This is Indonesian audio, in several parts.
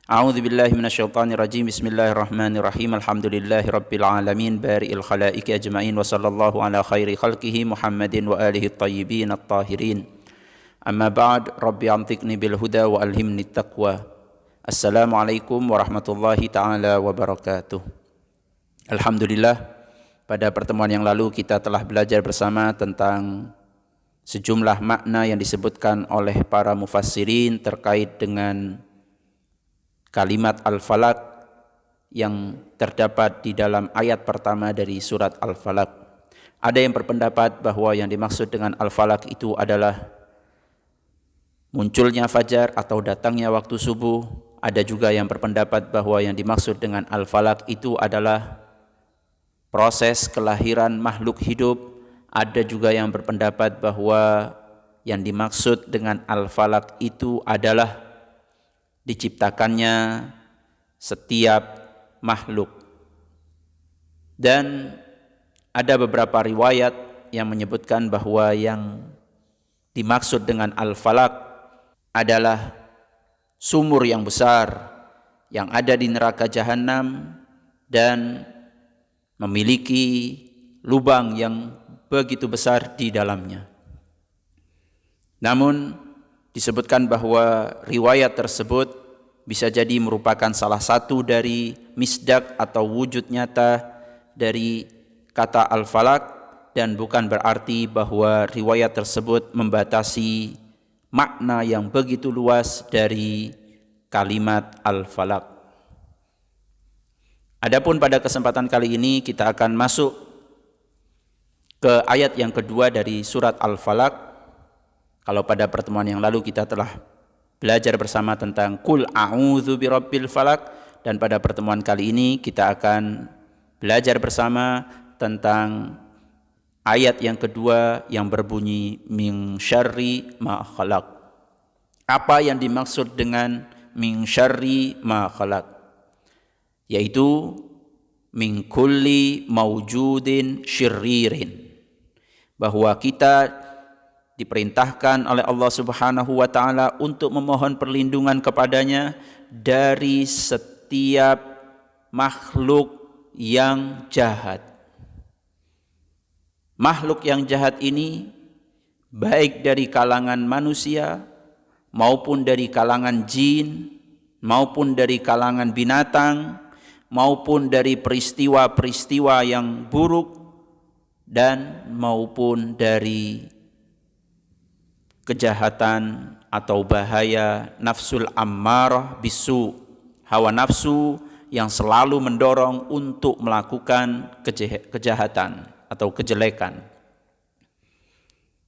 A'udzu billahi minasyaitonir rajim. Bismillahirrahmanirrahim. Alhamdulillahi rabbil alamin bari'il khalaiqi ajmain wa sallallahu ala khairi khalqihi Muhammadin wa alihi at-tayyibin at-tahirin. Amma ba'd, rabbi antiqni bil huda wa alhimni taqwa. Assalamualaikum warahmatullahi taala wabarakatuh. Alhamdulillah, pada pertemuan yang lalu kita telah belajar bersama tentang sejumlah makna yang disebutkan oleh para mufassirin terkait dengan kalimat Al-Falaq yang terdapat di dalam ayat pertama dari surat Al-Falaq. Ada yang berpendapat bahwa yang dimaksud dengan Al-Falaq itu adalah munculnya fajar atau datangnya waktu subuh. Ada juga yang berpendapat bahwa yang dimaksud dengan Al-Falaq itu adalah proses kelahiran makhluk hidup. Ada juga yang berpendapat bahwa yang dimaksud dengan Al-Falaq itu adalah diciptakannya setiap makhluk. Dan ada beberapa riwayat yang menyebutkan bahwa yang dimaksud dengan Al-Falaq adalah sumur yang besar yang ada di neraka Jahanam dan memiliki lubang yang begitu besar di dalamnya. Namun disebutkan bahwa riwayat tersebut bisa jadi merupakan salah satu dari misdak atau wujud nyata dari kata Al-Falaq, dan bukan berarti bahwa riwayat tersebut membatasi makna yang begitu luas dari kalimat Al-Falaq. Adapun pada kesempatan kali ini kita akan masuk ke ayat yang kedua dari surat Al-Falaq. Kalau pada pertemuan yang lalu kita telah belajar bersama tentang Qul a'udzu birabbil falaq, dan pada pertemuan kali ini kita akan belajar bersama tentang ayat yang kedua yang berbunyi min syarri ma khalaq. Apa yang dimaksud dengan min syarri ma khalaq? Yaitu min kulli maujudin syirririn, bahwa kita diperintahkan oleh Allah Subhanahu wa taala untuk memohon perlindungan kepadanya dari setiap makhluk yang jahat. Makhluk yang jahat ini baik dari kalangan manusia maupun dari kalangan jin maupun dari kalangan binatang maupun dari peristiwa-peristiwa yang buruk dan maupun dari kejahatan atau bahaya nafsul ammarah bisu, hawa nafsu yang selalu mendorong untuk melakukan kejahatan atau kejelekan.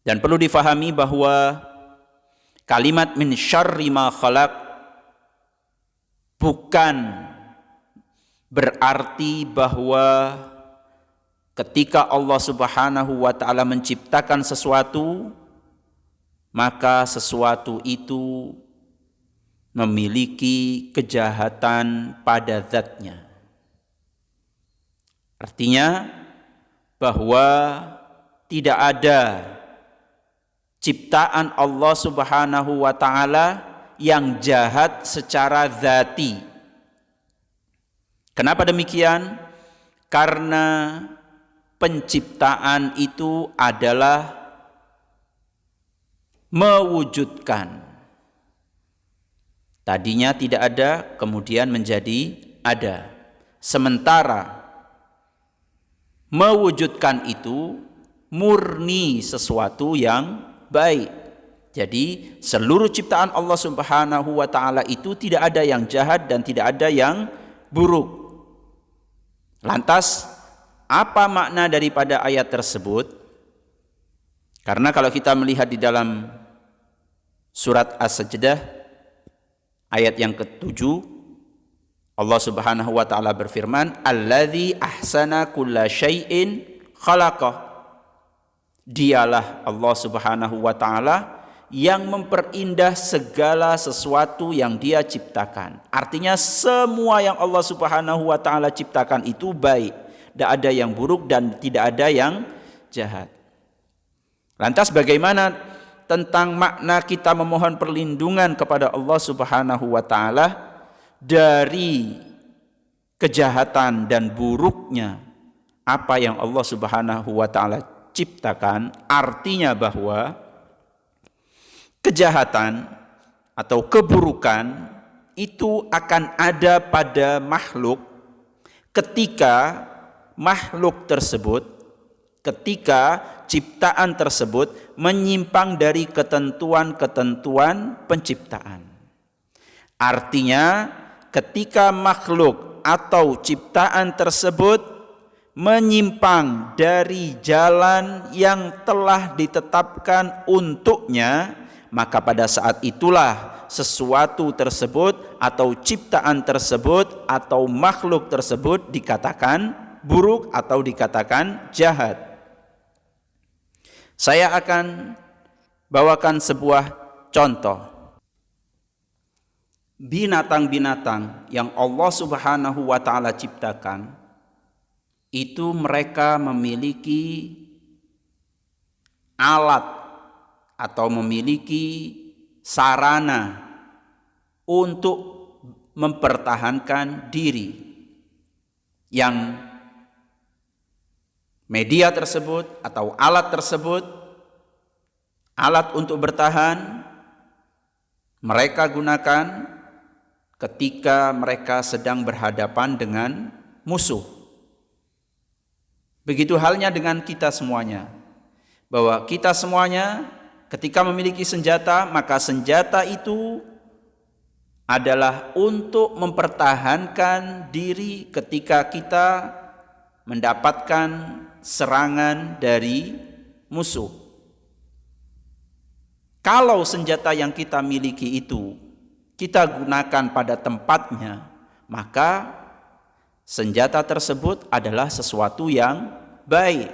Dan perlu difahami bahwa kalimat min syarri ma khalaq bukan berarti bahwa ketika Allah Subhanahu wa taala menciptakan sesuatu, maka sesuatu itu memiliki kejahatan pada zatnya. Artinya bahwa tidak ada ciptaan Allah Subhanahu wa taala yang jahat secara zati. Kenapa demikian? Karena penciptaan itu adalah mewujudkan. Tadinya tidak ada, kemudian menjadi ada. Sementara mewujudkan itu murni sesuatu yang baik. Jadi seluruh ciptaan Allah Subhanahu wa taala itu tidak ada yang jahat dan tidak ada yang buruk. Lantas apa makna daripada ayat tersebut? Karena kalau kita melihat di dalam surat As-Sajdah ayat yang ke-7, Allah Subhanahu wa taala berfirman, "Allazi ahsana kulla syai'in khalaqah." Dialah Allah Subhanahu wa taala yang memperindah segala sesuatu yang Dia ciptakan. Artinya semua yang Allah Subhanahu wa taala ciptakan itu baik, tidak ada yang buruk dan tidak ada yang jahat. Lantas bagaimana tentang makna kita memohon perlindungan kepada Allah Subhanahu wa taala? dari kejahatan dan buruknya apa yang Allah Subhanahu wa taala ciptakan, artinya bahwa kejahatan atau keburukan itu akan ada pada makhluk ketika makhluk tersebut, ketika ciptaan tersebut menyimpang dari ketentuan-ketentuan penciptaan. Artinya ketika makhluk atau ciptaan tersebut menyimpang dari jalan yang telah ditetapkan untuknya, maka pada saat itulah sesuatu tersebut atau ciptaan tersebut atau makhluk tersebut dikatakan buruk atau dikatakan jahat. Saya akan bawakan sebuah contoh. Binatang-binatang yang Allah Subhanahu wa taala ciptakan itu mereka memiliki alat atau memiliki sarana untuk mempertahankan diri, yang media tersebut atau alat tersebut, alat untuk bertahan, mereka gunakan ketika mereka sedang berhadapan dengan musuh. Begitu halnya dengan kita semuanya, bahwa kita semuanya ketika memiliki senjata, maka senjata itu adalah untuk mempertahankan diri ketika kita mendapatkan serangan dari musuh. Kalau senjata yang kita miliki itu kita gunakan pada tempatnya, maka senjata tersebut adalah sesuatu yang baik,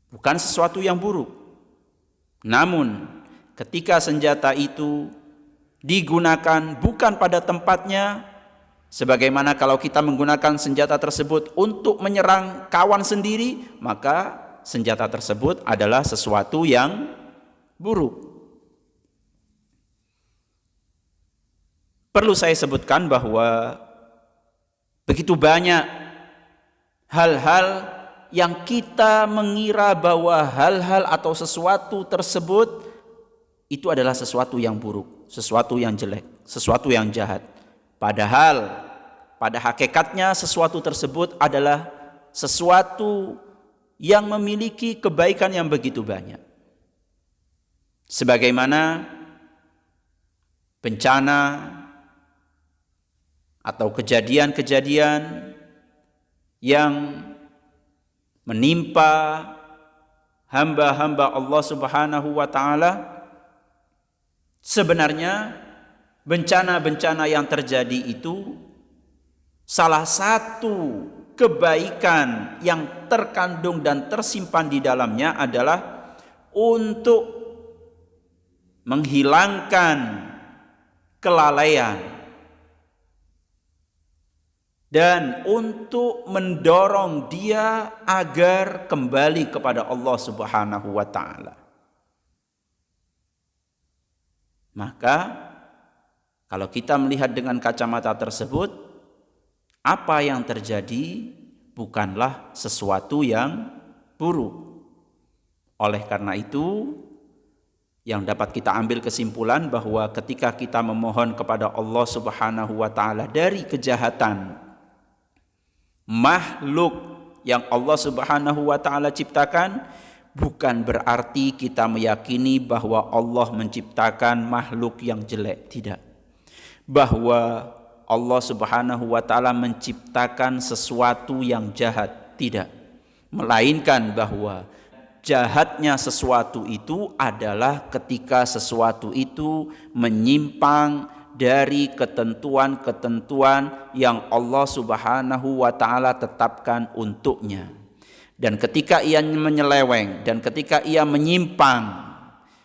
bukan sesuatu yang buruk. Namun ketika senjata itu digunakan bukan pada tempatnya, sebagaimana kalau kita menggunakan senjata tersebut untuk menyerang kawan sendiri, maka senjata tersebut adalah sesuatu yang buruk. Perlu saya sebutkan bahwa begitu banyak hal-hal yang kita mengira bahwa hal-hal atau sesuatu tersebut itu adalah sesuatu yang buruk, sesuatu yang jelek, sesuatu yang jahat. Padahal pada hakikatnya sesuatu tersebut adalah sesuatu yang memiliki kebaikan yang begitu banyak. Sebagaimana bencana atau kejadian-kejadian yang menimpa hamba-hamba Allah Subhanahu wa taala, sebenarnya bencana-bencana yang terjadi itu salah satu kebaikan yang terkandung dan tersimpan di dalamnya adalah untuk menghilangkan kelalaian dan untuk mendorong dia agar kembali kepada Allah Subhanahu wa taala. Maka kalau kita melihat dengan kacamata tersebut, apa yang terjadi bukanlah sesuatu yang buruk. Oleh karena itu, yang dapat kita ambil kesimpulan bahwa ketika kita memohon kepada Allah Subhanahu wa taala dari kejahatan makhluk yang Allah Subhanahu wa taala ciptakan, bukan berarti kita meyakini bahwa Allah menciptakan makhluk yang jelek, tidak. Bahwa Allah Subhanahu wa taala menciptakan sesuatu yang jahat, tidak. Melainkan bahwa jahatnya sesuatu itu adalah ketika sesuatu itu menyimpang dari ketentuan-ketentuan yang Allah Subhanahu wa taala tetapkan untuknya. Dan ketika ia menyeleweng dan ketika ia menyimpang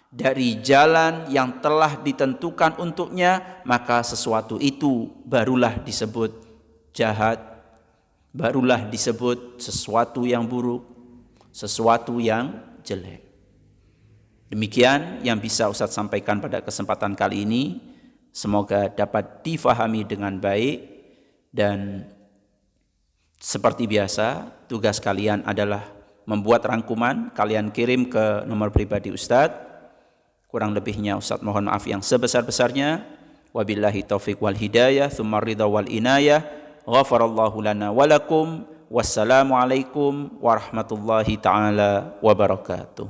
dari jalan yang telah ditentukan untuknya, maka sesuatu itu barulah disebut jahat, barulah disebut sesuatu yang buruk, sesuatu yang jelek. Demikian yang bisa Ustadz sampaikan pada kesempatan kali ini. semoga dapat difahami dengan baik. Dan seperti biasa, tugas kalian adalah membuat rangkuman, kalian kirim ke nomor pribadi Ustadz. Kurang lebihnya Ustadz mohon maaf yang sebesar-besarnya. Wabillahi taufiq wal hidayah, tsumma ridha wal inayah. Ghafarallahu lana wa lakum. Wassalamualaikum warahmatullahi taala wabarakatuh.